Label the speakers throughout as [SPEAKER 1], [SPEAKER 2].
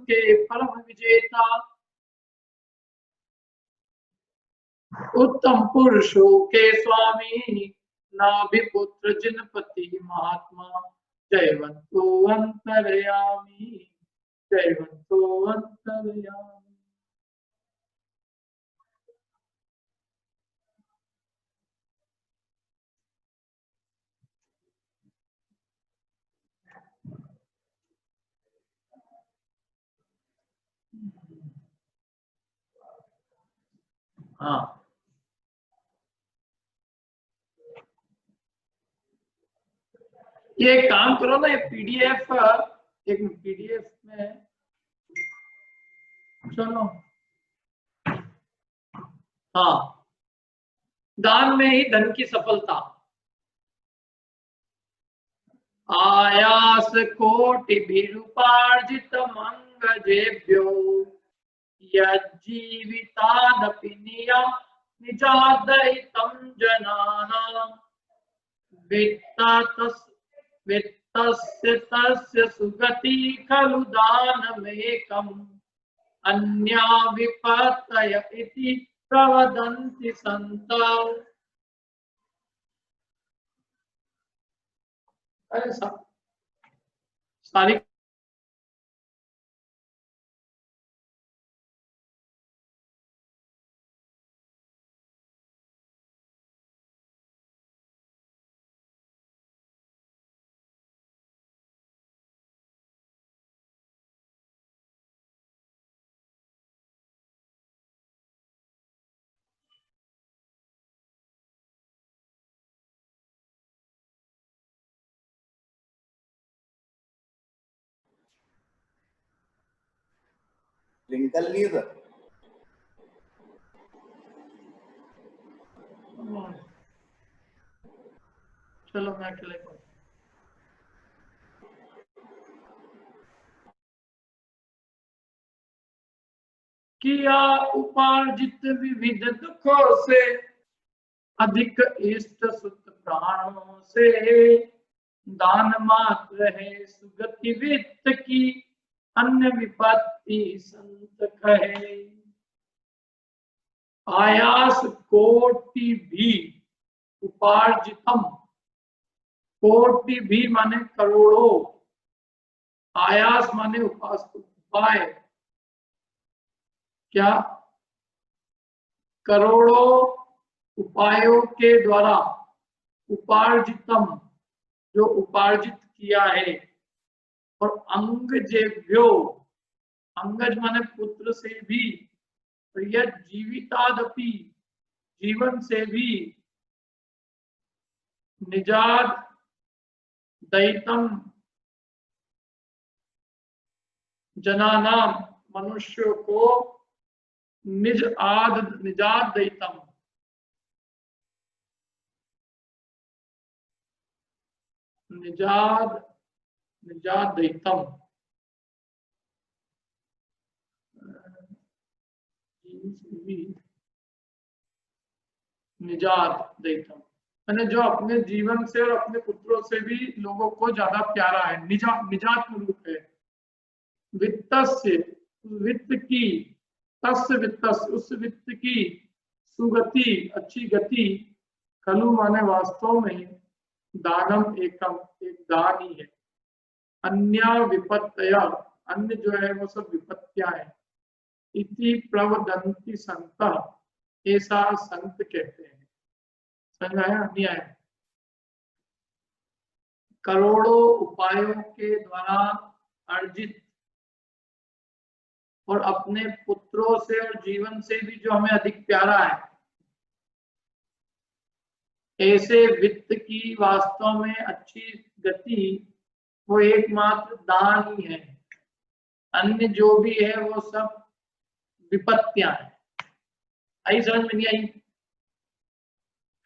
[SPEAKER 1] के परम विजेता, उत्तम पुरुषों के स्वामी, नाभिपुत्र जिनपति महात्मा, जयवंतो अंतर्यामी, जयवंतो अंतर्यामी। हाँ, ये काम करो ना, ये पीडीएफ, एक पीडीएफ में चलो। हाँ, दान में ही धन की सफलता। आयास कोटि भीरुपार्जित मंगजेभ्यो, यज्जीवितादपि निजादयितं जनानां, वित्तस्य तस्य सुगति खलु दानमेकम्, अन्या विपत्तय इति प्रवदन्ति सन्तः। अरे सारी
[SPEAKER 2] लिंक कर लिए सर।
[SPEAKER 1] चलो मैं अकेले को किया उपार्जित विविध दुखों से, अधिक इष्ट सुत प्राणों से, दान मात्र है सुगति वित्त की, अन्य विपत्ति संत कहे। आयास कोटि भी उपार्जितम, कोटि भी माने करोड़ों, आयास माने उपाय, क्या करोड़ों उपायों के द्वारा, उपार्जितम जो उपार्जित किया है, और अंगजेभ्यो, अंगज माने पुत्र से भी, यह जीवितादपि जीवन से भी, निजाद दैतम जनानाम मनुष्यों को, निजाद दैतम निजाद दैतम निजात दैतम मैंने जो अपने जीवन से और अपने पुत्रों से भी लोगों को ज्यादा प्यारा है, निजात रूप है। वित्तस्य वित्त की, तस्य वित्तस्य उस वित्त की, सुगति अच्छी गति, खलु माने वास्तव में, दानम एकम एक दान ही है, अन्य विपत्तया अन्य जो है वो सब विपत्तियां है, इति प्रवदन्ति संतः ऐसा संत कहते हैं। समझ आया नहीं आया? करोड़ों उपायों के द्वारा अर्जित और अपने पुत्रों से और जीवन से भी जो हमें अधिक प्यारा है, ऐसे वित्त की वास्तव में अच्छी गति वो एकमात्र दान ही है, अन्य जो भी है वो सब विपत्तियां हैं। आई समझ में नहीं आई?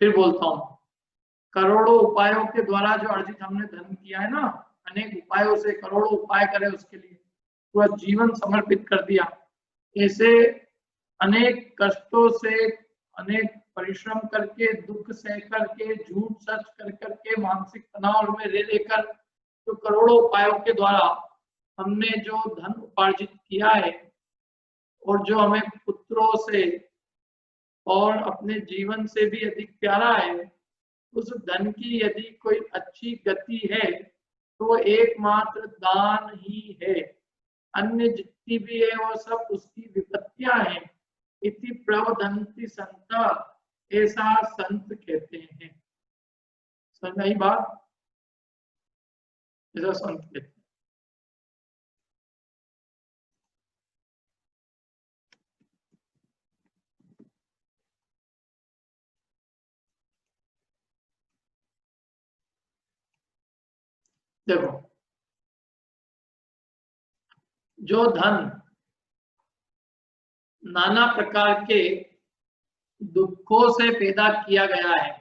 [SPEAKER 1] फिर बोलता हूं, करोड़ों उपायों के द्वारा जो अर्जित हमने धन किया है ना, अनेक उपायों से करोड़ों उपाय करे, उसके लिए पूरा जीवन समर्पित कर दिया, ऐसे अनेक कष्टों से, अनेक परिश्रम करके, दुख सह करके, झूठ सच कर करके, मानसिक तनाव में रह लेकर जो करोड़ों उपायों के द्वारा हमने जो धन उपार्जित किया है और जो हमें पुत्रों से और अपने जीवन से भी अधिक प्यारा है, उस धन की यदि कोई अच्छी गति है तो वो एकमात्र दान ही है। अन्य जितनी भी है वो सब उसकी विपत्तियां हैं। इति प्रवदन्ति संत, ऐसा संत कहते हैं। समझ में आई बात? ऐसा संत कहते हैं। देखो, जो धन नाना प्रकार के दुखों से पैदा किया गया है,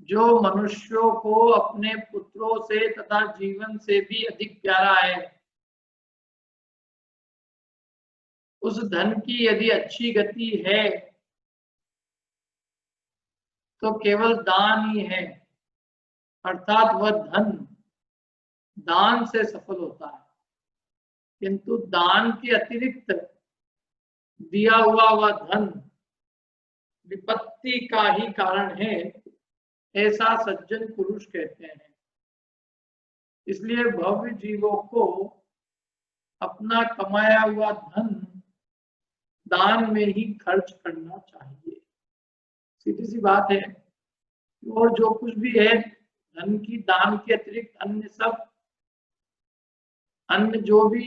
[SPEAKER 1] जो मनुष्यों को अपने पुत्रों से तथा जीवन से भी अधिक प्यारा है, उस धन की यदि अच्छी गति है तो केवल दान ही है, अर्थात वह धन दान से सफल होता है। किंतु दान के अतिरिक्त दिया हुआ वह धन विपत्ति का ही कारण है, ऐसा सज्जन पुरुष कहते हैं। इसलिए भव्य जीवों को अपना कमाया हुआ धन दान में ही खर्च करना चाहिए। सीधी सी बात है। और जो कुछ भी है धन की, दान के अतिरिक्त अन्य जो भी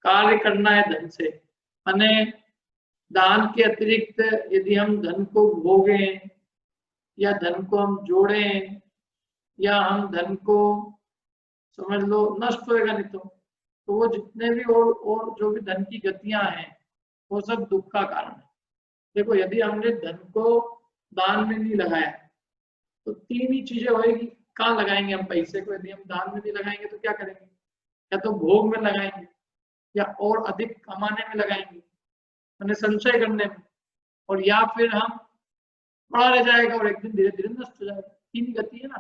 [SPEAKER 1] कार्य करना है धन से, माने दान के अतिरिक्त यदि हम धन को भोगें या धन को हम जोड़ें या हम धन को समझ लो नष्ट होएगा नहीं तो वो जितने भी और जो भी धन की गतियां हैं वो सब दुख का कारण है। देखो, यदि हमने धन को दान में नहीं लगाया तो तीन ही चीजें होएगी। कहाँ लगाएंगे हम पैसे को? यदि हम दान में नहीं लगाएंगे तो क्या करेंगे? या तो भोग में लगाएंगे या और अधिक कमाने में लगाएंगे, मैंने संचय करने में, और या फिर हम पड़ा रह जाएगा और एक दिन धीरे धीरे नष्ट हो जाएगा। तीन गति है ना,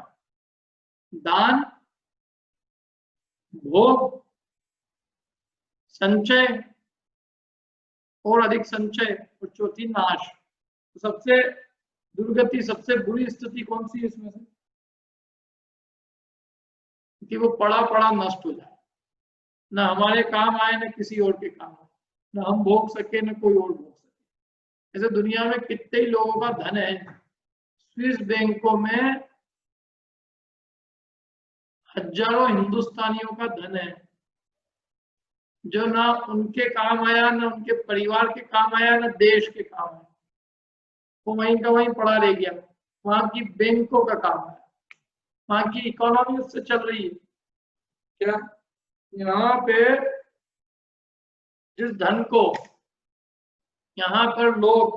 [SPEAKER 1] दान, भोग, संचय और अधिक संचय, और चौथी नाश। तो सबसे दुर्गति, सबसे बुरी स्थिति कौन सी है इसमें से? कि वो पड़ा पड़ा नष्ट हो जाए, ना हमारे काम आए ना किसी और के काम आए, ना हम भोग सके ना कोई और भोग सके। ऐसे दुनिया में कितने ही लोगों का धन है, स्विस बैंकों में हजारों हिंदुस्तानियों का धन है, जो ना उनके काम आया ना उनके परिवार के काम आया ना देश के काम आया, वो वहीं का वहीं पड़ा रह गया। वहां की बैंकों का काम है, वहां की इकोनॉमी उससे चल रही है। क्या यहाँ पे जिस धन को, यहाँ पर लोग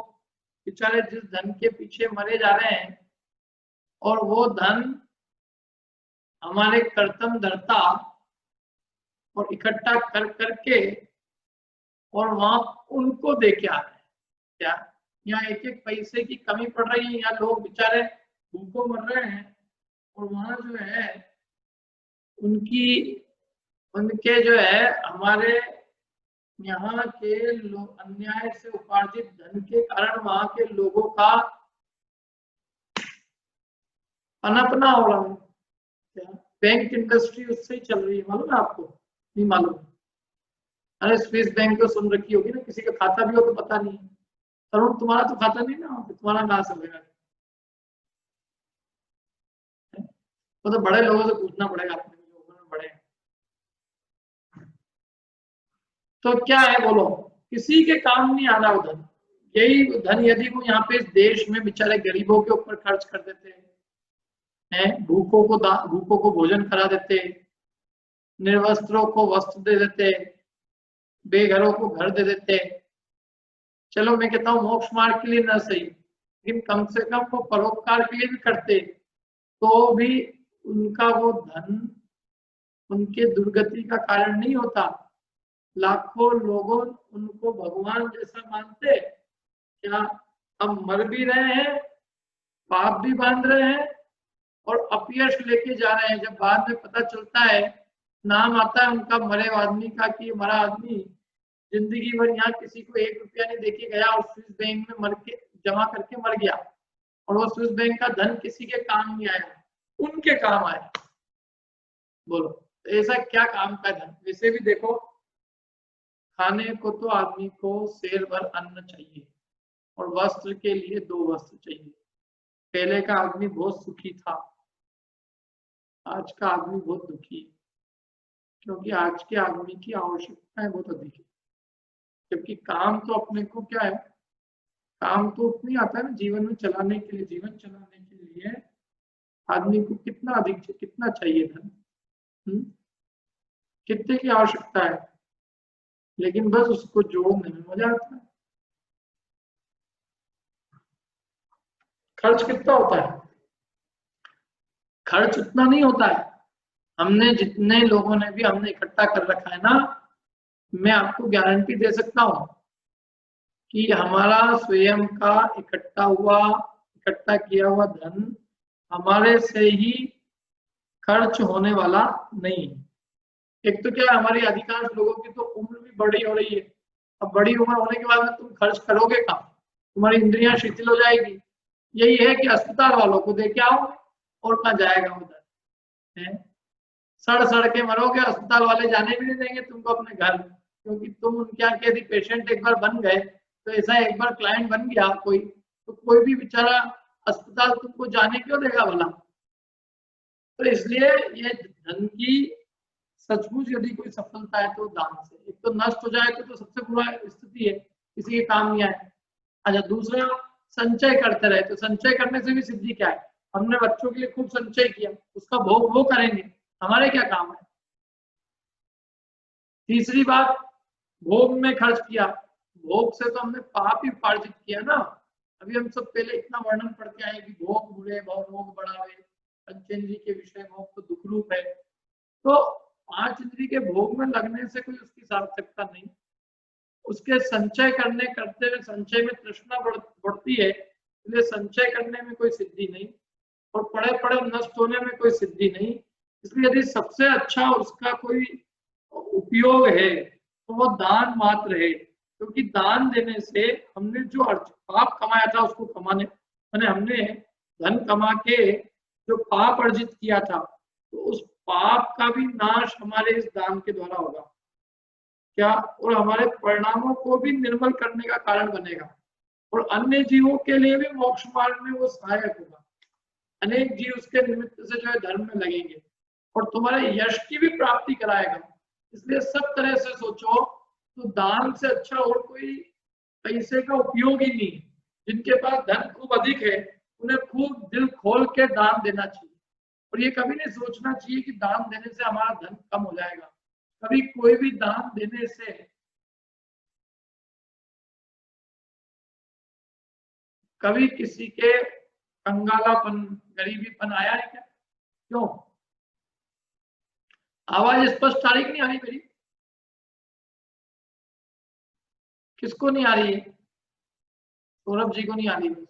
[SPEAKER 1] बेचारे जिस धन के पीछे मरे जा रहे हैं, और वो धन हमारे कर्तव्य धर्ता और इकट्ठा कर करके और वहां उनको दे के आ रहे हैं। क्या यहाँ एक एक पैसे की कमी पड़ रही है, या लोग बेचारे भूखों मर रहे हैं, और वहां जो है उनके जो है हमारे यहाँ के अन्याय से उपार्जित धन के कारण वहां के लोगों का अनपना हो रहा है। क्या बैंक इंडस्ट्री उससे ही चल रही है, मालूम है आपको? नहीं मालूम? अरे स्विस बैंक तो सुन रखी होगी ना, किसी का खाता भी हो तो पता नहीं। तरुण, तुम्हारा तो खाता नहीं ना, तुम्हारा कहाँ से होगा? तो बड़े लोगों से पूछना पड़ेगा अपने, जो बड़े। तो क्या है बोलो, किसी के काम नहीं आ रहा वो धन। यही धन यदि वो यहाँ पे इस देश में बेचारे गरीबों के ऊपर खर्च कर देते हैं, भूखों को भोजन करा देते, निर्वस्त्रों को वस्त्र दे देते, बेघरों को घर दे देते, चलो मैं कहता हूँ मोक्ष मार्ग के लिए ना सही, लेकिन कम से कम वो परोपकार के लिए भी करते, तो भी उनका वो धन उनके दुर्गति का कारण नहीं होता। लाखों लोगों उनको भगवान जैसा मानते, क्या हम मर भी रहे हैं, पाप भी बांध रहे हैं और अपयश लेके जा रहे हैं। जब बाद में पता चलता है नाम आता है उनका मरे आदमी का कि मरा आदमी जिंदगी भर यहाँ किसी को 1 रुपया नहीं देके गया और स्विस बैंक में मर के जमा करके मर गया, और वो स्विस बैंक का धन किसी के काम नहीं आया, उनके काम आया। बोलो तो ऐसा क्या काम का धन? वैसे भी देखो, खाने को तो आदमी को शेर भर अन्न चाहिए और वस्त्र के लिए 2 वस्त्र चाहिए। पहले का आदमी बहुत सुखी था, आज का आदमी बहुत दुखी है, क्योंकि आज के आदमी की आवश्यकताएं बहुत अधिक है। जबकि काम तो अपने को क्या है, काम तो उतनी आता है ना जीवन में चलाने के लिए, जीवन चलाने के लिए आदमी को कितना अधिक कितना चाहिए धन, कितने की आवश्यकता है, लेकिन बस उसको जोड़ने में मजा आता है। खर्च कितना होता है? खर्च उतना नहीं होता है। हमने जितने लोगों ने भी हमने इकट्ठा कर रखा है ना, मैं आपको गारंटी दे सकता हूं कि हमारा स्वयं का इकट्ठा किया हुआ धन हमारे से ही खर्च होने वाला नहीं है। एक तो क्या है, हमारी अधिकांश लोगों की तो उम्र भी बड़ी हो रही है। अब बड़ी उम्र होने के बाद में तुम खर्च करोगे कहाँ? तुम्हारी इंद्रियां शिथिल हो जाएगी। यही है कि अस्पताल वालों को दे के आओ, और कहाँ जाएगा उधर? सड़ सड़ के मरोगे, अस्पताल वाले जाने भी नहीं देंगे तुमको अपने घर, क्योंकि तुम उनके यहाँ के यदि पेशेंट एक बार बन गए, तो ऐसा एक बार क्लाइंट बन गया कोई, तो कोई भी बेचारा अस्पताल तुमको जाने क्यों देगा भला? तो इसलिए ये धन की सचमुच यदि कोई सफलता है तो दान से। एक तो नष्ट हो जाए तो सबसे बुरा स्थिति है, किसी के काम नहीं आए। अच्छा, दूसरा संचय करते रहे, तो संचय करने से भी सिद्धि क्या है? हमने बच्चों के लिए खूब संचय किया, उसका भोग वो करेंगे, हमारे क्या काम है? तीसरी बात, भोग में खर्च किया, भोग से तो हमने पाप ही उपार्जित किया ना। अभी हम सब पहले इतना वर्णन पढ़ के आए कि भोग बुरे भोग बढ़ावे, पंचेंद्री के विषय भोग तो दुख रूप है। तो 5 इंद्री के भोग में लगने से कोई उसकी सार्थकता नहीं। उसके संचय करते हुए संचय में तृष्णा बढ़ती है, इसलिए संचय करने में कोई सिद्धि नहीं, और पड़े पड़े नष्ट होने में कोई सिद्धि नहीं। इसलिए यदि सबसे अच्छा उसका कोई उपयोग है तो वो दान मात्र है, क्योंकि दान देने से हमने जो पाप कमाया था उसको कमाने, मैंने हमने धन कमा के जो पाप अर्जित किया था, तो उस पाप का भी नाश हमारे इस दान के द्वारा होगा क्या, और हमारे परिणामों को भी निर्मल करने का कारण बनेगा, और अन्य जीवों के लिए भी मोक्ष मार्ग में वो सहायक होगा। अनेक जीव उसके निमित्त से जो है धर्म में लगेंगे, और तुम्हारे यश की भी प्राप्ति कराएगा। इसलिए सब तरह से सोचो तो दान से अच्छा और कोई पैसे का उपयोग ही नहीं। जिनके पास धन खूब अधिक है उन्हें खूब दिल खोल के दान देना चाहिए, और ये कभी नहीं सोचना चाहिए कि दान देने से हमारा धन कम हो जाएगा। कभी कोई भी दान देने से कभी किसी के कंगालापन गरीबीपन आया है क्या? क्यों? आवाज स्पष्ट आ रही कि नहीं आ रही मेरी? किसको नहीं आ रही है? सौरभ जी को नहीं आ रही है।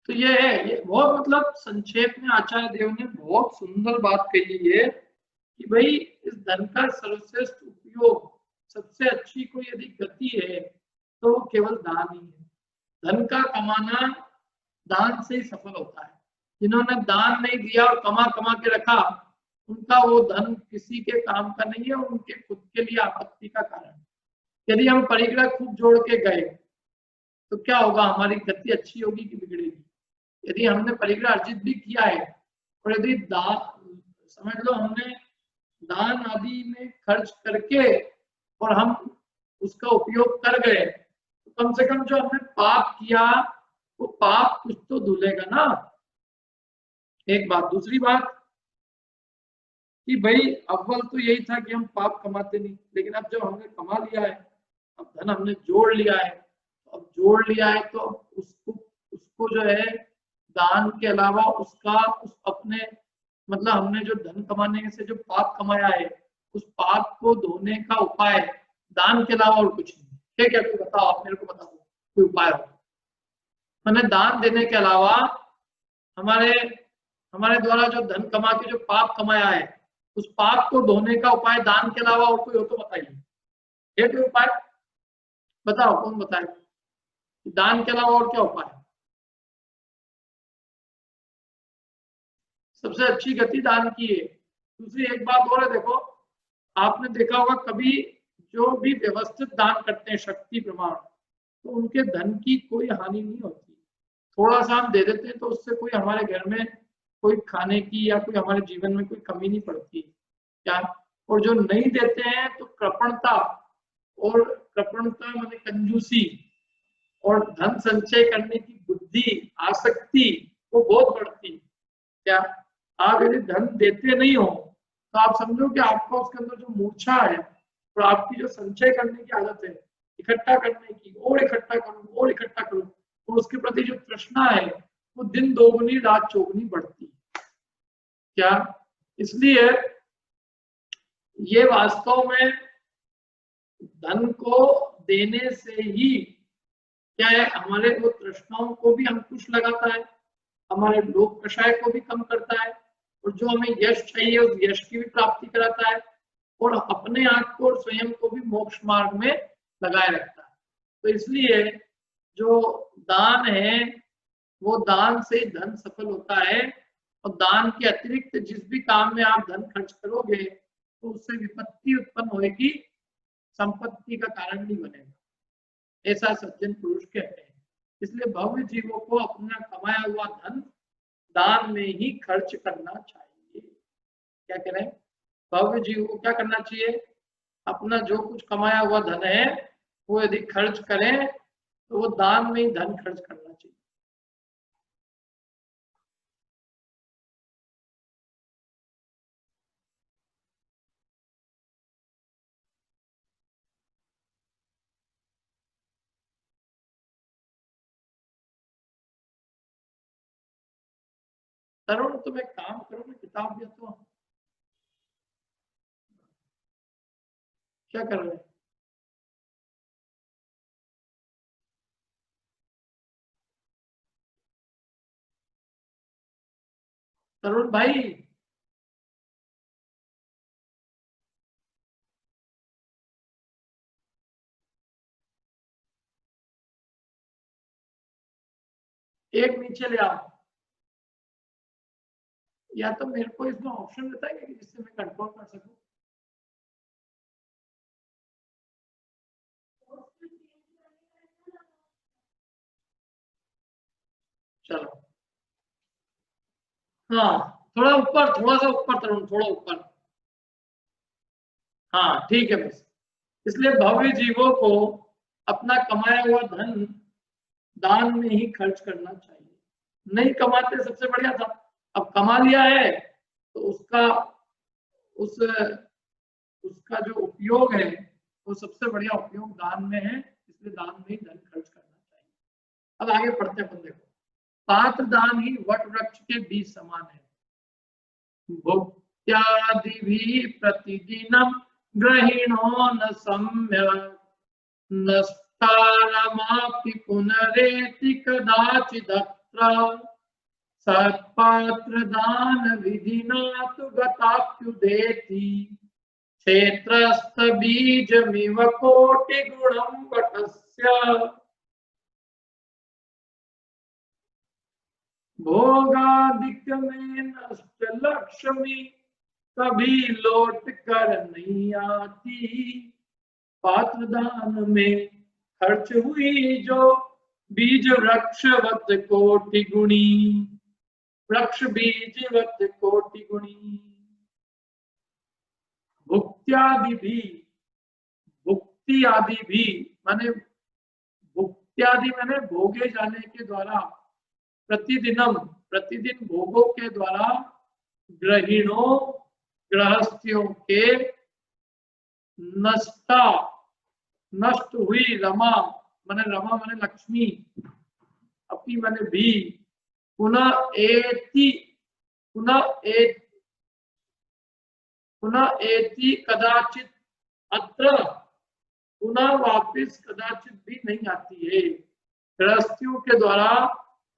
[SPEAKER 1] तो ये है, ये बहुत मतलब संक्षेप में आचार्य देव ने बहुत सुंदर बात कही है कि भाई इस धन का सर्वश्रेष्ठ उपयोग, सबसे अच्छी कोई यदि गति है तो वो केवल दान ही है। धन का कमाना दान से ही सफल होता है। जिन्होंने दान नहीं दिया और कमा कमा के रखा, उनका वो धन किसी के काम का नहीं है, और उनके खुद के लिए आपत्ति का कारण। यदि हम परिग्रह खूब जोड़ के गए तो क्या होगा? हमारी गति अच्छी होगी कि बिगड़ेगी? यदि हमने परिग्रह अर्जित भी किया है, और यदि दान, समझ लो हमने दान आदि में खर्च करके और हम उसका उपयोग कर गए, तो कम से कम जो हमने पाप किया वो पाप कुछ तो धुलेगा ना। एक बात। दूसरी बात कि भाई अव्वल तो यही था कि हम पाप कमाते नहीं, लेकिन अब जब हमने कमा लिया है, अब धन हमने जोड़ लिया है, अब जोड़ लिया है तो उसको जो है दान के अलावा उसका उस अपने मतलब हमने जो धन कमाने से जो पाप कमाया है, उस पाप को धोने का उपाय दान के अलावा और कुछ नहीं है। क्या क्या कोई बताओ, आप मेरे को बताओ कोई उपाय हो? मैंने दान देने के अलावा हमारे हमारे द्वारा जो धन कमा के जो पाप कमाया है, उस पाप को धोने का उपाय दान के अलावा और कोई हो तो बताइए, है कोई उपाय? बताओ, कौन बताए? दान के अलावा और क्या उपाय? सबसे अच्छी गति दान की है। दूसरी एक बात और है, देखो आपने देखा होगा कभी जो भी व्यवस्थित दान करते हैं शक्ति प्रमाण, तो उनके धन की कोई हानि नहीं होती। थोड़ा सा हम दे देते हैं तो उससे कोई हमारे घर में कोई खाने की या कोई हमारे जीवन में कोई कमी नहीं पड़ती क्या? और जो नहीं देते हैं तो कृपणता माने कंजूसी और धन संचय करने की बुद्धि, आसक्ति वो बहुत बढ़ती क्या? आप यदि धन देते नहीं हो तो आप समझो कि आपका उसके अंदर जो मूर्छा है और आपकी जो संचय करने की आदत है, इकट्ठा करने की, और इकट्ठा करूं और इकट्ठा करूं, तो उसके प्रति जो तृष्णा है वो दिन दोगुनी रात चौगुनी बढ़ती क्या? इसलिए ये वास्तव में धन को देने से ही क्या है, हमारे वो तृष्णाओं को भी अंकुश लगाता है, हमारे लोक कषाय को भी कम करता है, और जो हमें यश चाहिए उस यश की भी प्राप्ति कराता है, और अपने आप को और स्वयं को भी मोक्ष मार्ग में लगाए रखता है। तो इसलिए जो दान है वो दान से धन सफल होता है, और दान के अतिरिक्त जिस भी काम में आप धन खर्च करोगे तो उससे विपत्ति उत्पन्न होगी, संपत्ति का कारण नहीं बनेगा, ऐसा सज्जन पुरुष कहते हैं। इसलिए भव्य जीवों को अपना कमाया हुआ धन दान में ही खर्च करना चाहिए। क्या कह रहे हैं? भव्य जीवों को क्या करना चाहिए? अपना जो कुछ कमाया हुआ धन है वो यदि खर्च करें तो वो दान में ही धन खर्च करना चाहिए। तरुण तुम एक काम करो, मैं किताब देता हूँ। क्या कर रहे हैं? तरुण भाई, एक नीचे ले आओ, या तो मेरे को इसमें ऑप्शन बताएंगे जिससे मैं कंट्रोल कर सकूं। चलो, हाँ थोड़ा ऊपर, थोड़ा सा ऊपर तरुण, थोड़ा ऊपर। हाँ ठीक है बस। इसलिए भव्य जीवों को अपना कमाया हुआ धन दान में ही खर्च करना चाहिए। नहीं कमाते सबसे बढ़िया था, अब कमा लिया है तो उसका उस उसका जो उपयोग है वो सबसे बढ़िया उपयोग दान में है, इसलिए दान में ही धन खर्च करना चाहिए। अब आगे पढ़ते हैं, देखो पात्र दान ही वट वृक्ष के बीज समान है, भुक्त्यादिभिः प्रतिदिनं ग्रहिणो न सम्यक् नस्तारमापि पुनरेति कदाचिदत्र सत्पात्रदान विधिना तु गताप्युदेति क्षेत्रस्थबीजमिव कोटिगुणं वटस्य भोगादिक में नष्ट लक्ष्मी कभी लौट कर नहीं आती, पात्रदान में खर्च हुई जो बीज वृक्षवत कोटि गुणी, वृक्ष बीजवत कोटि गुणी। भुक्त्यादि भी, भुक्ति आदि भी माने भुक्त्यादि माने भोगे जाने के द्वारा, प्रतिदिन भोगों के द्वारा ग्रहिणों गृहस्थियों के नष्ट हुई रमा माने लक्ष्मी, अपनी माने भी, पुनः एति कदाचित अत्र, पुनः वापिस कदाचित भी नहीं आती है। गृहस्थियों के द्वारा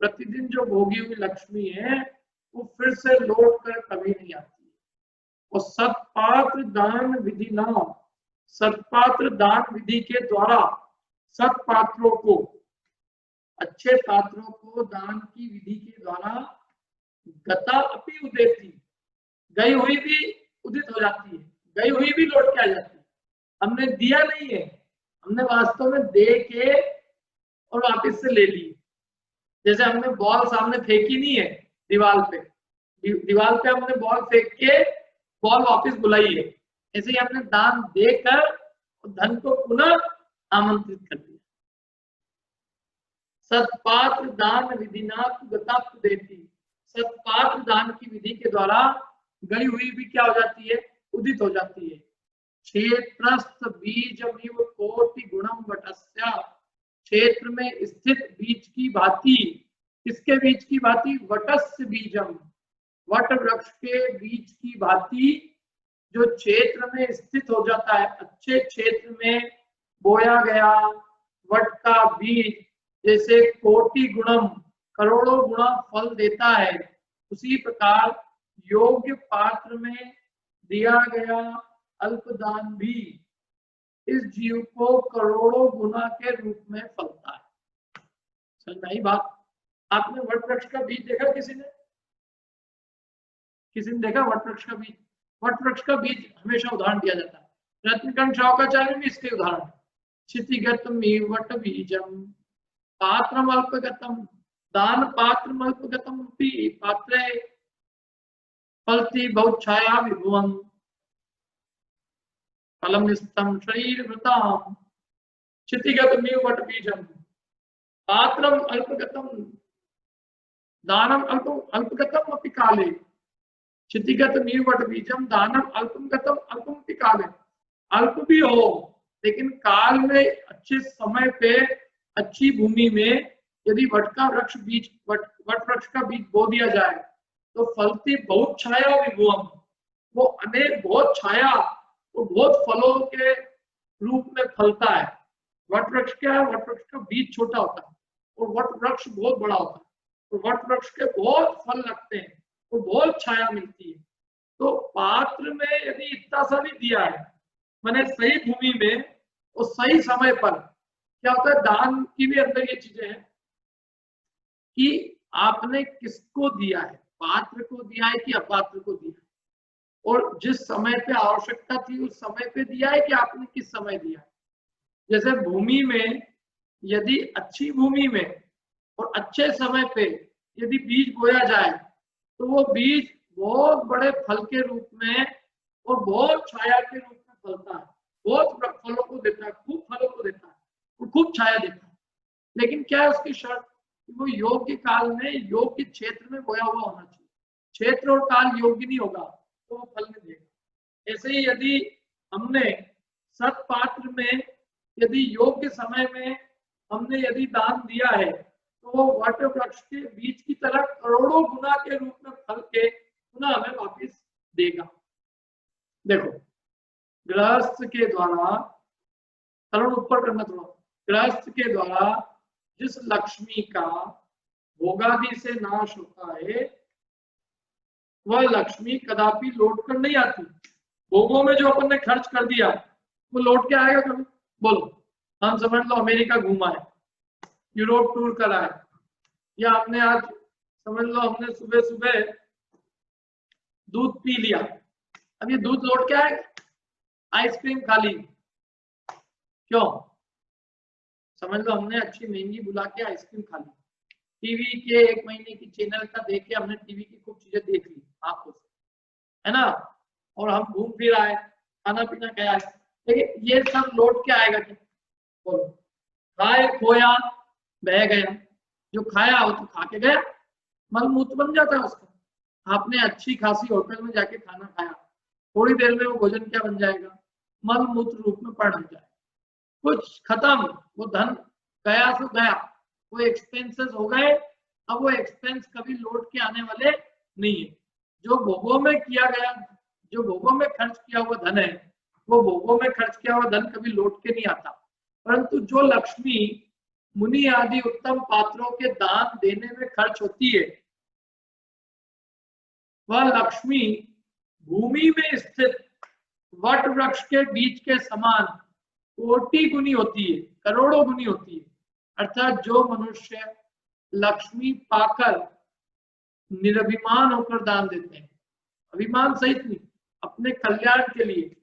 [SPEAKER 1] प्रतिदिन जो भोगी हुई लक्ष्मी है वो फिर से लौट कर कभी नहीं आती है। और सत्पात्र दान विधि नाम, सत्पात्र दान विधि के द्वारा सत्पात्रों को, अच्छे पात्रों को दान की विधि के द्वारा गता अपि उदेति, गई हुई भी उदित हो जाती है, गई हुई भी लौट के आ जाती है। हमने दिया नहीं है, हमने वास्तव में दे के और वापस से ले ली। जैसे हमने बॉल सामने फेंकी नहीं है दीवार पे, दीवार पे हमने बॉल फेंक के बॉल वापस बुलाई है, ऐसे ही हमने दान देकर धन को पुनः आमंत्रित कर दिया। सत्पात्र दान विधिना गता देती, सत्पात्र दान की विधि के द्वारा गई हुई भी क्या हो जाती है, उदित हो जाती है। क्षेत्रस्थ बीजमिव कोटि गुणम वटस्य, क्षेत्र में स्थित बीज की भांति, किसके बीज की भांति, वटस्य बीजम, वट वृक्ष के बीज की भांति जो क्षेत्र में स्थित हो जाता है, अच्छे क्षेत्र में बोया गया वट का बीज जैसे कोटि गुणम, करोड़ों गुणा फल देता है, उसी प्रकार योग्य पात्र में दिया गया अल्पदान भी इस जीव को करोड़ों गुना के रूप में फलता है। समझ में आई बात? आपने वट वृक्ष का बीज देखा किसी ने? किसी ने देखा वट वृक्ष का बीज? वट वृक्ष का बीज हमेशा उदाहरण दिया जाता है। रत्नकंठ शौकाचार्य भी इसके उदाहरण, क्षितिगतम वट बीजम पात्रम अल्पगतम दान पात्रम अल्पगतम पात्रे फलति बहुछाया विभुवम फलम निस्तम शरीर वृताम क्षितिगतमिव वट बीजम पात्रम अल्पगतम दानम अल्पगतम अपि काले क्षितिगतमिव वट बीजम दानम अल्पगतम अल्पमपि काले। अल्प भी हो लेकिन काल में अच्छे समय पे अच्छी भूमि में यदि वट का वृक्ष बीज वट वृक्ष का बीज बो दिया जाए तो फलती बहुत छाया विभुवम, वो अनेक बहुत छाया और बहुत फलों के रूप में फलता है। वट वृक्ष क्या है? वट वृक्ष का बीज छोटा होता है और वट वृक्ष बहुत बड़ा होता है, तो वट वृक्ष के बहुत फल लगते हैं, तो बहुत छाया मिलती है। तो पात्र में यदि इतना सा भी दिया है, मैंने सही भूमि में और सही समय पर, क्या होता है दान की भी अंदर ये चीजें हैं कि आपने किसको दिया है, पात्र को दिया है कि अपात्र को दिया है, और जिस समय पे आवश्यकता थी उस समय पे दिया है कि आपने किस समय दिया है। जैसे भूमि में यदि अच्छी भूमि में और अच्छे समय पे यदि बीज बोया जाए तो वो बीज बहुत बड़े फल के रूप में और बहुत छाया के रूप में फलता है, बहुत फलों को देता है, खूब फलों को देता है और खूब छाया देता है। लेकिन क्या है उसकी शर्त, वो योग्य काल में योग्य क्षेत्र में बोया हुआ होना चाहिए। क्षेत्र और काल योग्य नहीं होगा तो वो फल नहीं देगा। ऐसे ही यदि हमने सत्पात्र में यदि योग्य समय में हमने यदि दान दिया है तो वो वट वृक्ष के बीज की तरह करोड़ों गुना के रूप में फल के पुनः हमें वापिस देगा। देखो गृहस्थ के द्वारा, तरुण ऊपर करना थोड़ा, गृहस्थ के द्वारा जिस लक्ष्मी का भोगादि से नाश होता है वह लक्ष्मी कदापि लौट कर नहीं आती। भोगों में जो अपन ने खर्च कर दिया वो लौट के आएगा कभी? बोलो। हम समझ लो अमेरिका घूमा है, यूरोप टूर करा है, या आपने आज समझ लो हमने सुबह सुबह दूध पी लिया, अब ये दूध लौट के आएगा? आइसक्रीम खा ली, क्यों? समझ लो हमने अच्छी महंगी बुला के आइसक्रीम खा ली, टीवी के 1 महीने की चैनल का देख के हमने टीवी की खूब चीजें देख ली आंखों से, है ना, और हम घूम फिर आए, खाना पीना खाया, लेकिन ये सब लौट के आएगा क्या? बोलो। खाए खोया बह गया, जो खाया वो तो खा के गया, मल मूत्र बन जाता है उसका। आपने अच्छी खासी होटल में जाके खाना खाया, थोड़ी देर में वो भोजन क्या बन जाएगा? मल मूत्र रूप में पड़ जाएगा, कुछ खत्म, वो धन गया सो गया, वो एक्सपेंसेस हो गए। अब वो एक्सपेंस कभी लौट के आने वाले नहीं है। जो भोगों में किया गया, जो भोगों में खर्च किया हुआ धन है, वो भोगों में खर्च किया हुआ धन कभी लौट के नहीं आता। परंतु जो लक्ष्मी मुनि आदि उत्तम पात्रों के दान देने में खर्च होती है, वह लक्ष्मी भूमि में स्थित वट वृक्ष के बीज के समान कोटि गुनी होती है, करोड़ों गुनी होती है। अर्थात जो मनुष्य लक्ष्मी पाकर निरभिमान होकर दान देते हैं, अभिमान सहित नहीं, अपने कल्याण के लिए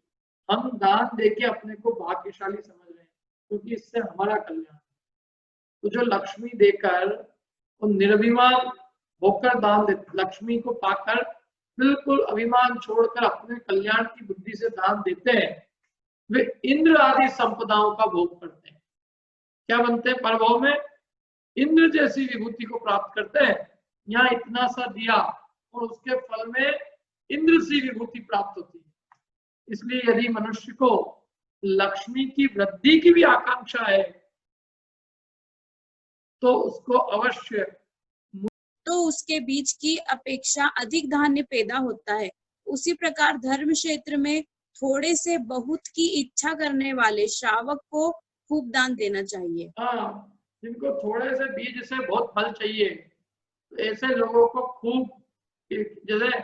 [SPEAKER 1] हम दान देके अपने को भाग्यशाली समझ रहे हैं, क्योंकि इससे हमारा कल्याण। तो जो लक्ष्मी देकर और निरभिमान होकर दान देते, लक्ष्मी को पाकर बिल्कुल अभिमान छोड़कर अपने कल्याण की बुद्धि से दान देते हैं, वे इंद्र आदि संपदाओं का भोग करते हैं। क्या बनते हैं? परभव में इंद्र जैसी विभूति को प्राप्त करते हैं। यहाँ इतना सा दिया और उसके फल में इंद्र सी विभूति प्राप्त होती है। इसलिए यदि मनुष्य को लक्ष्मी की वृद्धि की भी आकांक्षा है तो उसको अवश्य,
[SPEAKER 3] तो उसके बीच की अपेक्षा अधिक धान्य पैदा होता है। उसी प्रकार धर्म क्षेत्र में थोड़े से बहुत की इच्छा करने वाले श्रावक को खूब दान देना चाहिए।
[SPEAKER 1] हाँ, जिनको थोड़े से बीज से बहुत फल चाहिए, तो ऐसे लोगों को खूब, जैसे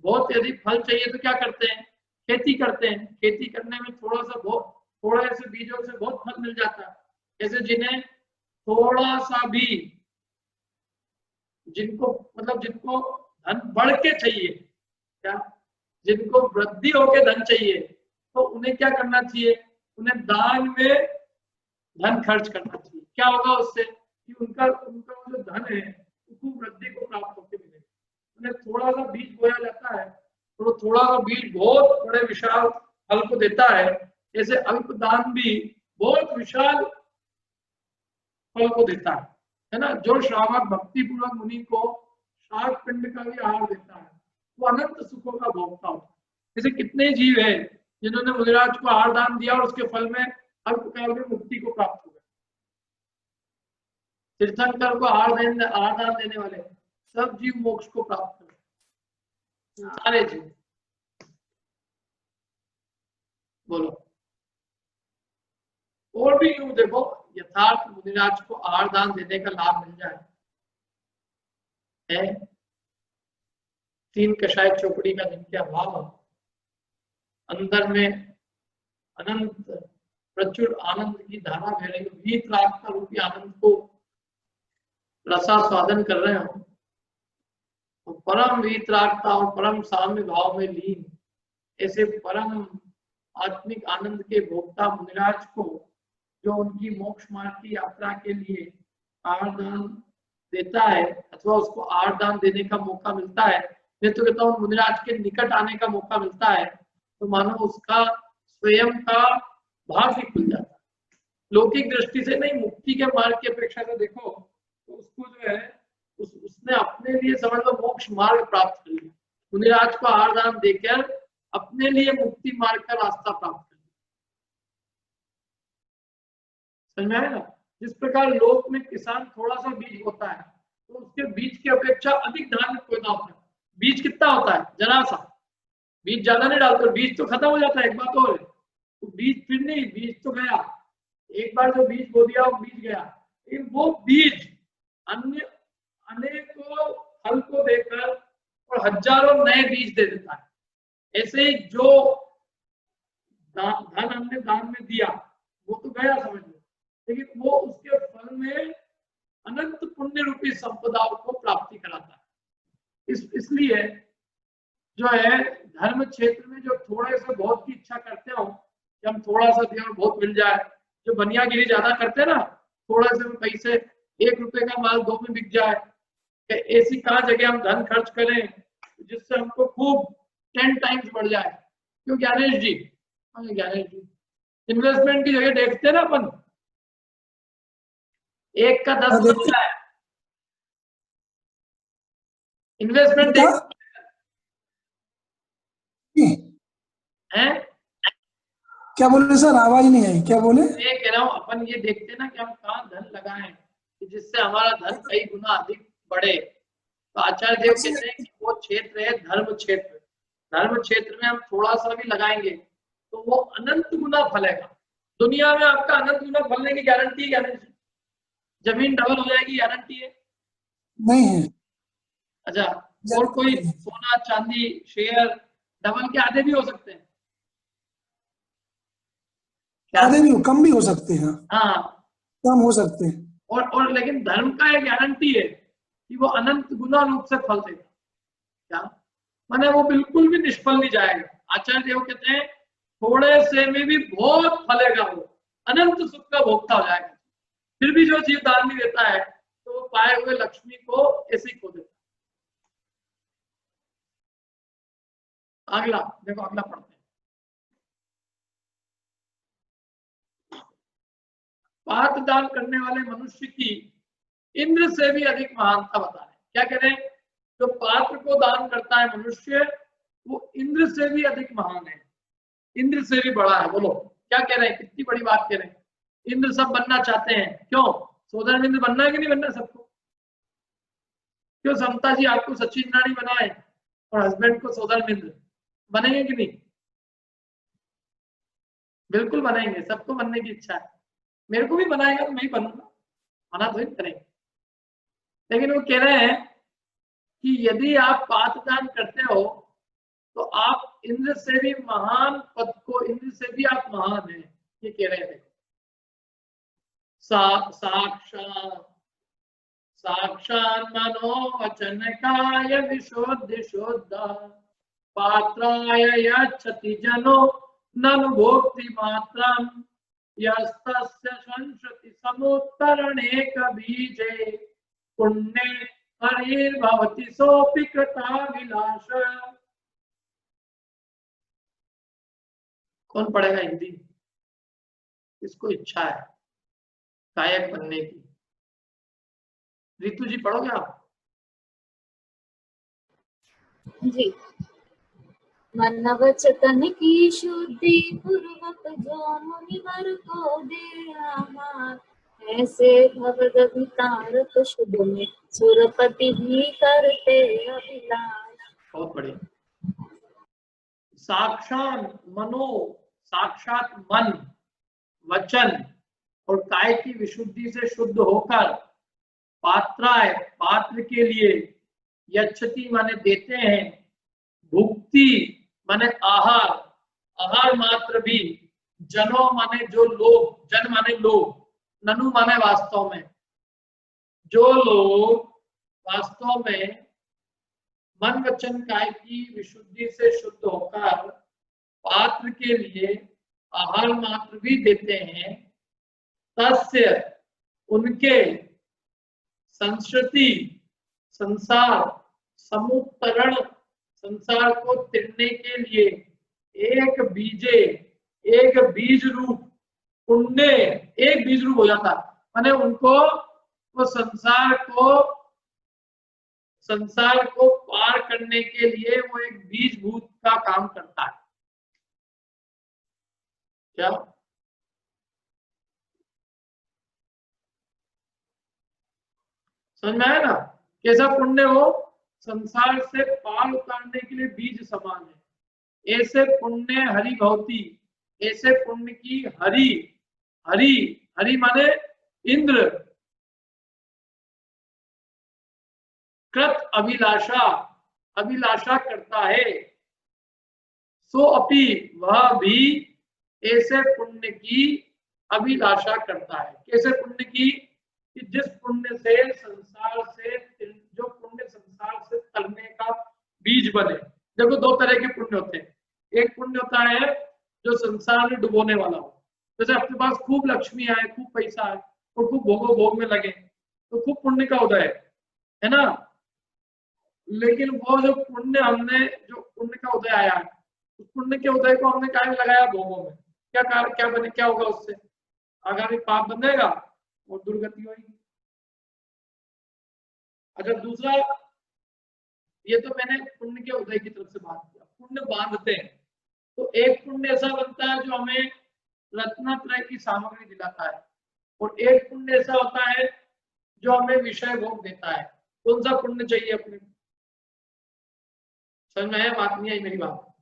[SPEAKER 1] बहुत यदि फल चाहिए तो क्या करते हैं? खेती करते हैं। खेती करने में थोड़े से बीजों से बहुत फल मिल जाता है। ऐसे जिन्हें थोड़ा सा भी, जिनको धन बढ़ के चाहिए, क्या, जिनको वृद्धि होके धन चाहिए, तो उन्हें क्या करना चाहिए? उन्हें दान में धन खर्च करना चाहिए। क्या होगा उससे? कि उनका जो धन है उसको वृद्धि को प्राप्त होकर मिलेगा। उन्हें थोड़ा सा बीज बोया जाता है, तो थोड़ा सा बीज बहुत बड़े विशाल फल को देता है। ऐसे अल्प दान भी बहुत विशाल फल को देता है ना। जो श्रावक भक्ति पूर्वक मुनि को शाक पिंड का भी आहार देता है, वो अनंत सुखों का भोगता होता है। ऐसे कितने जीव है जिन्होंने मुनिराज को आहार दान दिया और उसके फल में अल्पकाल में मुक्ति को प्राप्त हो गया। तीर्थंकर को आहार दान देने वाले सब जीव मोक्ष को प्राप्त कर, सारे जीव। बोलो। और भी यूं देखो, यथार्थ मुनिराज को आहार दान देने का लाभ मिल जाए, है 3 कषाय चौकड़ी का जिनके अभाव, अंदर में अनंत प्रचुर आनंद की धारा बह रही हो, वीतराग रूपी आनंद को रसास्वादन कर रहे हो, तो परम वीतरागता और परम साम्य भाव में लीन ऐसे परम आत्मिक आनंद के भोक्ता मुनिराज को, जो उनकी मोक्ष मार्ग की यात्रा के लिए आहार दान देता है अथवा उसको आहार दान देने का मौका मिलता है, मैं तो कहता हूँ मुनिराज के निकट आने का मौका मिलता है, तो मानो उसका स्वयं का भाग्य खुल जाता है। लौकिक दृष्टि से नहीं, मुक्ति के मार्ग की अपेक्षा से देखो तो उसको जो है उसने अपने लिए समझ लो मोक्ष मार्ग प्राप्त कर लिया। मुनिराज को आहार दान देकर अपने लिए मुक्ति मार्ग का रास्ता प्राप्त कर लिया। समझ में आएगा? जिस प्रकार लोक में किसान थोड़ा सा बीज होता है तो उसके बीज की अपेक्षा अधिक धान्य पैदा होता है। बीज कितना होता है? जरा सा बीज, ज्यादा नहीं डालते, बीज तो खत्म हो जाता है। एक बात और है, तो बीज फिर नहीं, बीज तो गया, एक बार जो बीज बो दिया वो बीज गया, लेकिन वो बीज अन्य अनेकों फल को देकर और हजारों नए बीज दे देता है। ऐसे ही जो धन हमने दान में दिया वो तो गया समझ लो, लेकिन वो उसके फल में अनंत पुण्य रूपी संपदाओं को प्राप्ति कराता है। इसलिए जो है धर्म क्षेत्र में जो थोड़े से बहुत की इच्छा करते हो कि हम थोड़ा सा दिया और बहुत मिल जाए, जो बनियागिरी ज्यादा करते हैं ना, थोड़ा से पैसे 1 रुपए का माल 2 में बिक जाए, ऐसी कहाँ जगह हम धन खर्च करें जिससे हमको खूब 10 टाइम्स बढ़ जाए। क्यों ज्ञानेश जी? ज्ञानेश जी, इन्वेस्टमेंट की जगह देखते हैं ना अपन, 1 का 10 बन है इन्वेस्टमेंट है।
[SPEAKER 4] क्या बोले सर? आवाज नहीं आई, क्या बोले?
[SPEAKER 1] मैं कह रहा हूँ अपन ये देखते ना कि हम कहाँ धन लगाएं जिससे हमारा धन कई गुना अधिक बढ़े। तो आचार्य देव कहते हैं कि वो क्षेत्र है धर्म क्षेत्र। धर्म क्षेत्र में हम थोड़ा सा भी लगाएंगे तो वो अनंत गुना फलेगा। दुनिया में आपका अनंत गुना फलने की गारंटी है नहीं। जमीन डबल हो जाएगी, गारंटी है?
[SPEAKER 4] नहीं है।
[SPEAKER 1] अच्छा, और कोई सोना चांदी शेयर डबल के आधे भी हो सकते हैं क्या?
[SPEAKER 4] आधे भी कम भी हो सकते हैं,
[SPEAKER 1] हाँ,
[SPEAKER 4] कम हो सकते हैं।
[SPEAKER 1] और लेकिन धर्म का एक गारंटी है कि वो अनंत गुना रूप से फल देगा। क्या माने? वो बिल्कुल भी निष्फल नहीं जाएगा। आचार्य देव कहते हैं थोड़े से में भी बहुत फलेगा, वो अनंत सुख का भोक्ता हो जाएगा। फिर भी जो जीव दान नहीं देता है तो वो पाए हुए लक्ष्मी को ऐसे ही खो देता है। अगला देखो, अगला पढ़ते हैं। पात्र दान करने वाले मनुष्य की इंद्र से भी अधिक महानता बता रहे हैं। क्या कह रहे हैं? जो पात्र को दान करता है मनुष्य, वो इंद्र से भी अधिक महान है, इंद्र से भी बड़ा है। बोलो क्या कह रहे हैं? कितनी बड़ी बात कह रहे हैं। इंद्र सब बनना चाहते हैं, क्यों? सोदर इंद्र बनना है कि नहीं बनना सबको? क्यों समता जी आपको सचिन इंद्राणी बनाए और हस्बैंड को सोदर इंद्र बनेंगे कि नहीं? बिल्कुल बनेंगे, सबको बनने की इच्छा है। मेरे को भी बनाएगा तो मैं ही बनूंगा, मना तो नहीं करेंगे। लेकिन वो कह रहे हैं कि यदि आप पात्र दान करते हो तो आप इंद्र से भी महान पद को, इंद्र से भी आप महान हैं, ये कह रहे थे। साक्षात् मनो वचनकाय विशुद्ध शुद्ध पात्राय यच्छति जनो ननु भोक्ति मात्रम यस्तस्य संशति समुत्तरणेक बीजे पुण्ये हरिर्भवति सोऽपि कृताभिलाष। कौन पढ़ेगा हिंदी? किसको इच्छा है गायक बनने की? रितु जी पढ़ोगे आप?
[SPEAKER 5] जी। मनवचतन की शुद्धि पूर्वक जो मुनिवर को दे आहार, ऐसे भवदभितारक शुद्ध में सुरपति भी करते अभिलाष।
[SPEAKER 1] बहुत बढ़िया। साक्षात मनो, साक्षात मन, वचन और काय की विशुद्धि से शुद्ध होकर पात्राय, पात्र के लिए, यच्छति माने देते हैं, भुक्ति माने आहार, आहार मात्र भी, जनो माने जो लोग, जन माने लोग, ननु माने वास्तव में, जो लोग वास्तव में मन वचन काय की विशुद्धि से शुद्ध होकर पात्र के लिए आहार मात्र भी देते हैं, तस्य उनके संस्कृति संसार समुत्तरण, संसार को तिरने के लिए एक बीजे, एक बीज रूप पुण्य, एक बीज रूप हो जाता, माने उनको वो संसार को पार करने के लिए वो एक बीज भूत का काम करता है। क्या समझ में आया ना? कैसा पुण्य? हो संसार से पार उतारने के लिए बीज समान है। ऐसे पुण्य हरि भवती, ऐसे पुण्य की हरि, हरि हरि माने इंद्र, कृत अभिलाषा, अभिलाषा करता है, सो अपि वह भी ऐसे पुण्य की अभिलाषा करता है। कैसे पुण्य की? कि जिस पुण्य से संसार से, जो पुण्य संसार से तरने का बीज बने। देखो दो तरह के पुण्य होते हैं, एक पुण्य होता है जो संसार में डुबोने वाला हो, जैसे आपके पास खूब लक्ष्मी आए, खूब पैसा आए और खूब भोगो भोग में लगे तो खूब पुण्य का उदय है ना। लेकिन वो जो पुण्य हमने, जो पुण्य का उदय आया है, उस पुण्य के उदय को हमने क्या लगाया? भोगों में। क्या बने, क्या होगा उससे? आगामी पाप बनेगा और दुर्गति होगी। अच्छा दूसरा, ये तो मैंने पुण्य के उदय की तरफ से बात किया। पुण्य बांधते हैं तो एक पुण्य ऐसा बनता है जो हमें रत्नत्रय की सामग्री दिलाता है, और एक पुण्य ऐसा होता है जो हमें विषय भोग देता है। कौन सा पुण्य चाहिए अपने? समझ में आया? बात नहीं आई मेरी बात?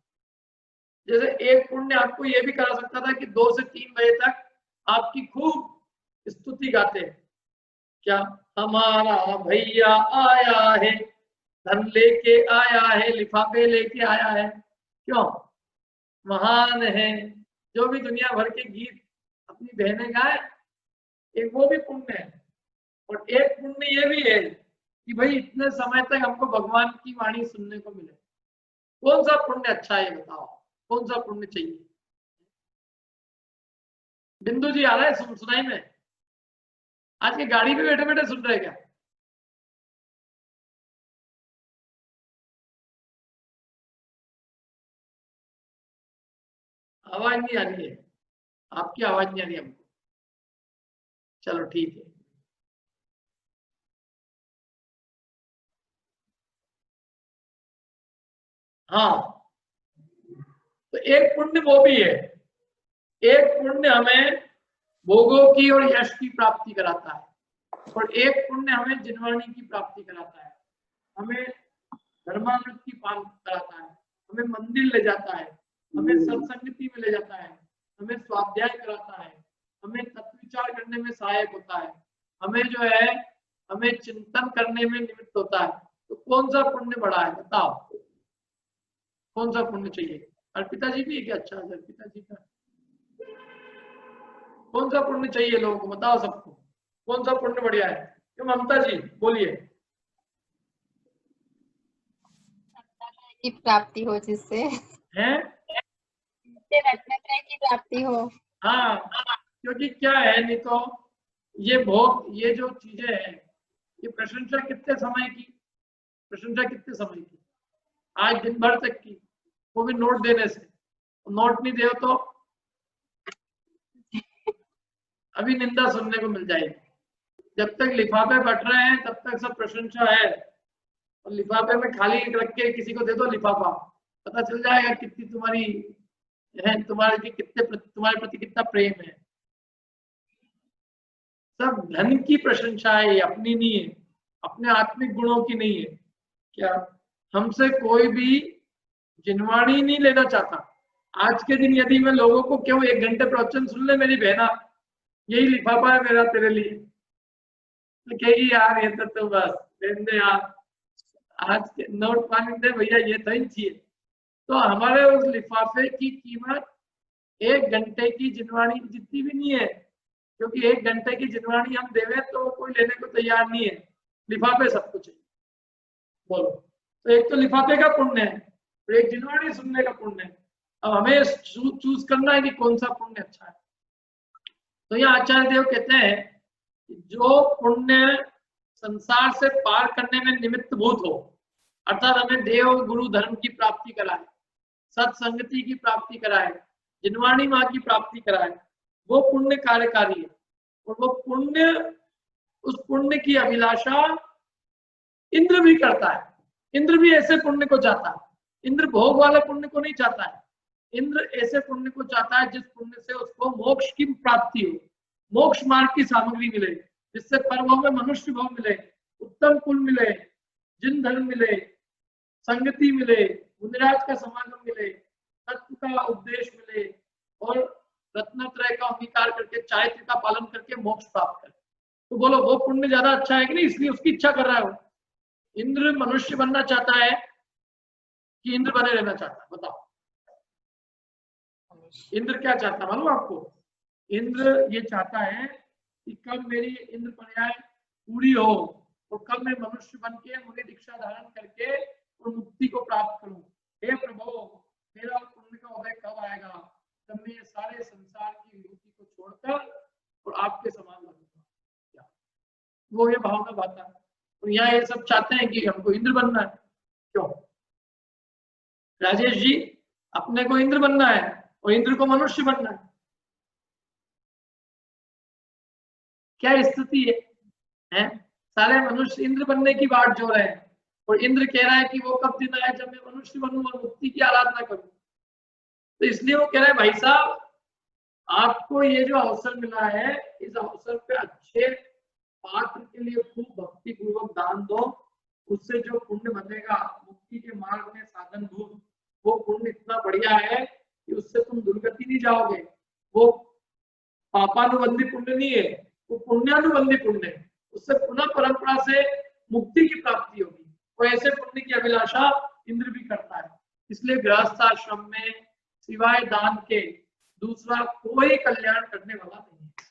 [SPEAKER 1] जैसे एक पुण्य आपको यह भी करा सकता था कि 2 से 3 बजे तक आपकी खूब स्तुति गाते हैं, क्या? हमारा भैया आया है, धन लेके आया है, लिफाफे लेके आया है। क्यों? महान है। जो भी दुनिया भर के गीत अपनी बहनें गाए, एक वो भी पुण्य है। और एक पुण्य ये भी है कि भाई इतने समय तक हमको भगवान की वाणी सुनने को मिले। कौन सा पुण्य अच्छा है बताओ, कौन सा पुण्य चाहिए? बिंदु जी आ रहा है सुनाई में? आज की गाड़ी में बैठे बैठे सुन रहे क्या? आवाज नहीं आ रही है, आपकी आवाज नहीं आ रही हमको। चलो ठीक है। हाँ, तो एक पुण्य वो भी है। एक पुण्य हमें भोगों की और यश की प्राप्ति कराता है, और एक पुण्य हमें जिनवाणी की प्राप्ति कराता है, हमें धर्मामृत की पान कराता है, हमें मंदिर ले जाता है, हमें सत्संगति में ले जाता है, हमें स्वाध्याय कराता है, हमें तत्व विचार करने में सहायक होता है, हमें जो है हमें चिंतन करने में निमित्त होता है। तो कौन सा पुण्य बड़ा है बताओ? कौन सा पुण्य चाहिए? अर्पिता जी भी है क्या? अच्छा, अर्पिता जी का कौन सा पुण्य चाहिए लोगों को? बताओ सबको, कौन सा पुण्य बढ़िया है? क्यों ममता जी बोलिए।
[SPEAKER 6] की प्राप्ति हो, जिससे
[SPEAKER 1] हैं?
[SPEAKER 6] रत्नत्रय की प्राप्ति हो।
[SPEAKER 1] हाँ, क्योंकि क्या है, नहीं तो ये भोग, ये जो चीजें हैं, ये प्रशंसा कितने समय की, प्रशंसा कितने समय की? आज दिन भर तक की, वो भी नोट देने से। नोट नहीं दे तो अभी निंदा सुनने को मिल जाएगी। जब तक लिफाफे बट रहे हैं तब तक सब प्रशंसा है, और लिफाफे में खाली रख के किसी को दे दो लिफाफा, पता चल जाएगा कितनी तुम्हारी है, तुम्हारे तुम्हारे प्रति कितना प्रेम है। सब धन की प्रशंसा है, अपनी नहीं है, अपने आत्मिक गुणों की नहीं है। क्या हमसे कोई भी जिनवाणी नहीं लेना चाहता। आज के दिन यदि मैं लोगों को क्यों 1 घंटे प्रवचन सुन ले मेरी बहना, यही लिफाफा है मेरा तेरे लिए, तो कहेगी यार ये तो बस दे यार, आज के नोट पानी दे भैया, ये तो ही चाहिए। तो हमारे उस लिफाफे की कीमत 1 घंटे की जिनवाणी जितनी भी नहीं है, क्योंकि 1 घंटे की जिनवाणी हम देवे तो कोई लेने को तैयार नहीं है। लिफाफे सब कुछ है। बोलो, तो एक तो लिफाफे का पुण्य है, और एक जिनवाणी सुनने का पुण्य है। अब हमें चूज करना है कि कौन सा पुण्य अच्छा है। तो यहाँ आचार्य देव कहते हैं कि जो पुण्य संसार से पार करने में निमित्त भूत हो, अर्थात हमें देव गुरु धर्म की प्राप्ति कराए, सत्संगति की प्राप्ति कराए, जिनवाणी माँ की प्राप्ति कराए, वो पुण्य कार्यकारी है। और वो पुण्य, उस पुण्य की अभिलाषा इंद्र भी करता है। इंद्र भी ऐसे पुण्य को चाहता है। इंद्र भोग वाले पुण्य को नहीं चाहता है। इंद्र ऐसे पुण्य को चाहता है जिस पुण्य से उसको मोक्ष की प्राप्ति हो, मोक्ष मार्ग की सामग्री मिले, जिससे परमों में मनुष्य भाव मिले, उत्तम कुल मिले, जिन धर्म मिले, संगति मिले, मुनिराज का समागम मिले, तत्व का उपदेश मिले, और रत्नत्रय का अंगीकार करके, चारित्र का पालन करके मोक्ष प्राप्त करे। तो बोलो वो पुण्य ज्यादा अच्छा है कि नहीं? इसलिए उसकी इच्छा कर रहा है वो। इंद्र मनुष्य बनना चाहता है कि इंद्र बने रहना चाहता है? बताओ, इंद्र क्या चाहता है मालूम आपको? इंद्र ये चाहता है कि कब मेरी इंद्र पर्याय पूरी हो, और कब मैं मनुष्य बन के मुझे दीक्षा धारण करके और मुक्ति को प्राप्त करूं। हे प्रभु, मेरा पुण्य का उदय कब आएगा, तब मैं ये सारे संसार की विभूति को छोड़कर और आपके समान बनूंगा। वो ये भावना बाता है। और यहाँ ये सब चाहते हैं कि हमको इंद्र बनना है। क्यों राजेश जी? अपने को इंद्र बनना है और इंद्र को मनुष्य बनना है। क्या स्थिति है? सारे मनुष्य इंद्र बनने की बात जो रहे हैं, और इंद्र कह रहा है कि वो कब दिन आए जब मैं मनुष्य बनूं और मुक्ति की आराधना करूं। तो इसलिए वो कह रहा है भाई साहब, आपको ये जो अवसर मिला है, इस अवसर पे अच्छे पात्र के लिए खूब भक्ति पूर्वक दान दो। उससे जो पुण्य बनेगा मुक्ति के मार्ग में साधन भूत, वो पुण्य इतना बढ़िया है कि उससे तुम दुर्गति नहीं जाओगे। वो पापानुबंधी पुण्य नहीं है, वो पुण्यानुबंधी पुण्य है। उससे पुनः परंपरा से मुक्ति की प्राप्ति होगी। तो ऐसे पुण्य की अभिलाषा इंद्र भी करता है। इसलिए गृहस्थ आश्रम में सिवाय दान के दूसरा कोई कल्याण करने वाला नहीं है।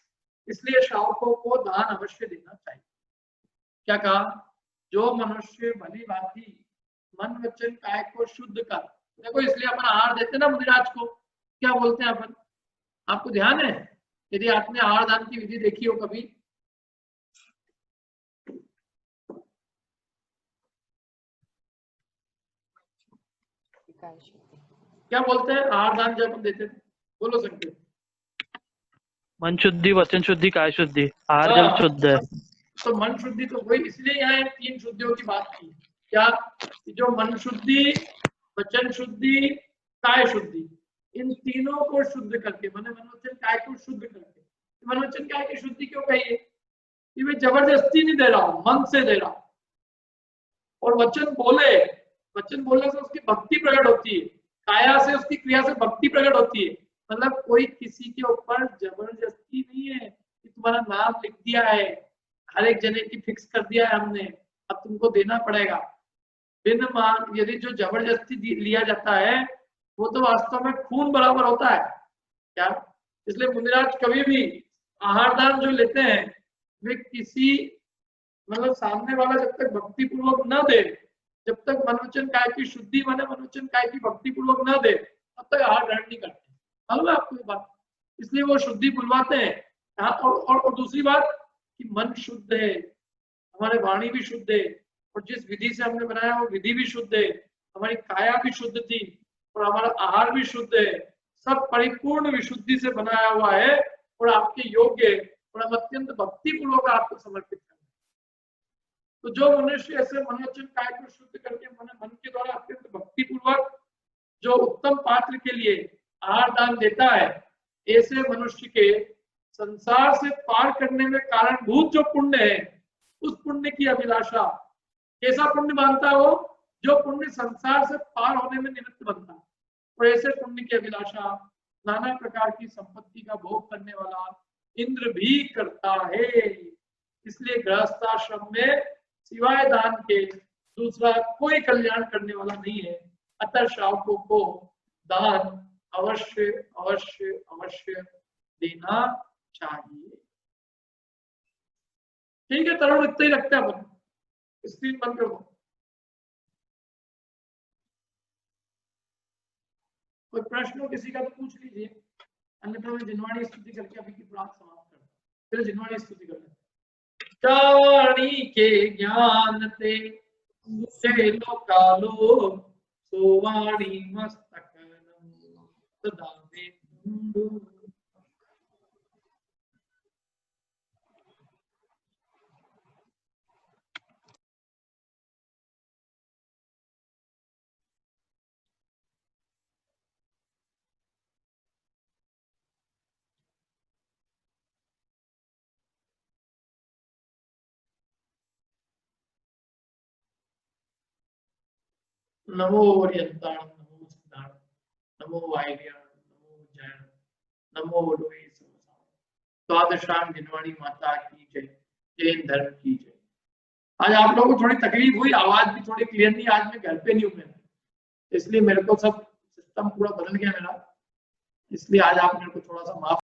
[SPEAKER 1] इसलिए श्रावकों को दान अवश्य देना चाहिए। क्या कहा? जो मनुष्य भली भांति मन वचन काय को शुद्ध कर, देखो इसलिए अपन आहार देते ना मुनिराज को, क्या बोलते हैं अपन? आपको ध्यान है? यदि आपने आहार दान की विधि देखी हो कभी, क्या बोलते हैं आहार दान जब हम देते थे? बोलो संकेत।
[SPEAKER 7] मन शुद्धि, वचन शुद्धि, काय शुद्धि, आहार जल शुद्ध है।
[SPEAKER 1] तो मन शुद्धि तो वही, इसलिए यहाँ 3 शुद्धियों की बात की। क्या? जो मन शुद्धि, वचन शुद्धि, काय शुद्धि, इन तीनों को शुद्ध करके, मैंने मन वचन काय को शुद्ध करके, मन वचन काय की शुद्धि क्यों कही है? कि मैं जबरदस्ती नहीं दे रहा हूं, मन से दे रहा हूं। और वचन बोलने से उसकी भक्ति प्रकट होती है, काया से उसकी क्रिया से भक्ति प्रकट होती है। मतलब कोई किसी के ऊपर जबरदस्ती नहीं है कि तुम्हारा नाम लिख दिया है, हर एक जने की फिक्स कर दिया है हमने, अब तुमको देना पड़ेगा। बिन मांग यदि जो जबरदस्ती लिया जाता है वो तो वास्तव में खून बराबर होता है। क्या? इसलिए मुनिराज कभी भी आहार दान जो लेते हैं वे किसी मतलब सामने वाला जब तक भक्ति पूर्वक न दे, जब तक मनोवचन काय की शुद्धि माने मनोवचन काय की भक्ति पूर्वक न दे, तब तक आहार ग्रहण नहीं करते। मालूम है आपको ये बात? इसलिए वो शुद्धि बुलवाते हैं। और दूसरी बात कि मन शुद्ध है, हमारे वाणी भी शुद्ध है, और जिस विधि से हमने बनाया वो विधि भी शुद्ध है, हमारी काया भी शुद्ध थी और हमारा आहार भी शुद्ध है, सब परिपूर्ण विशुद्धि से बनाया हुआ है और आपके योग्य और हम अत्यंत भक्ति पूर्वक आपको समर्पित करें। तो जो मनुष्य ऐसे मनोवचन काय को शुद्ध करके मन के द्वारा अत्यंत भक्ति पूर्वक जो उत्तम पात्र के लिए आहार दान देता है, ऐसे मनुष्य के संसार से पार करने में कारणभूत जो पुण्य है, उस पुण्य की अभिलाषा, कैसा पुण्य मानता है वो? जो पुण्य संसार से पार होने में निमित्त बनता है। और ऐसे पुण्य की अभिलाषा नाना प्रकार की संपत्ति का भोग करने वाला इंद्र भी करता है। इसलिए गृहस्थाश्रम में सिवाय दान के दूसरा कोई कल्याण करने वाला नहीं है। अतः श्रावकों को दान अवश्य अवश्य अवश्य देना चाहिए। ठीक है तरुण, इतना ही रखते हैं अपन, स्क्रीन बंद कर दो। कोई प्रश्न हो किसी का तो पूछ लीजिए, अन्यथा मैं जिनवाणी स्तुति करके अभी की बात समाप्त करता हूं। फिर जिनवाणी स्तुति कर लेते। चावाणी के ज्ञान ते मुझे लोकालो सोवाणी मस्तक सदा में ढूंढूं। नमो ओरियंताण, नमो सिद्धाण, नमो वायव्याण, नमो जैन, नमो लोहे द्वादशांग जिनवाणी माता की जय, जैन धर्म की जय। आज आप लोगों को थोड़ी तकलीफ हुई, आवाज भी थोड़ी क्लियर नहीं, आज मैं घर पे नहीं हूं मैं, इसलिए मेरे को सब सिस्टम पूरा बदल गया मेरा, इसलिए आज आप मेरे को थोड़ा सा माफ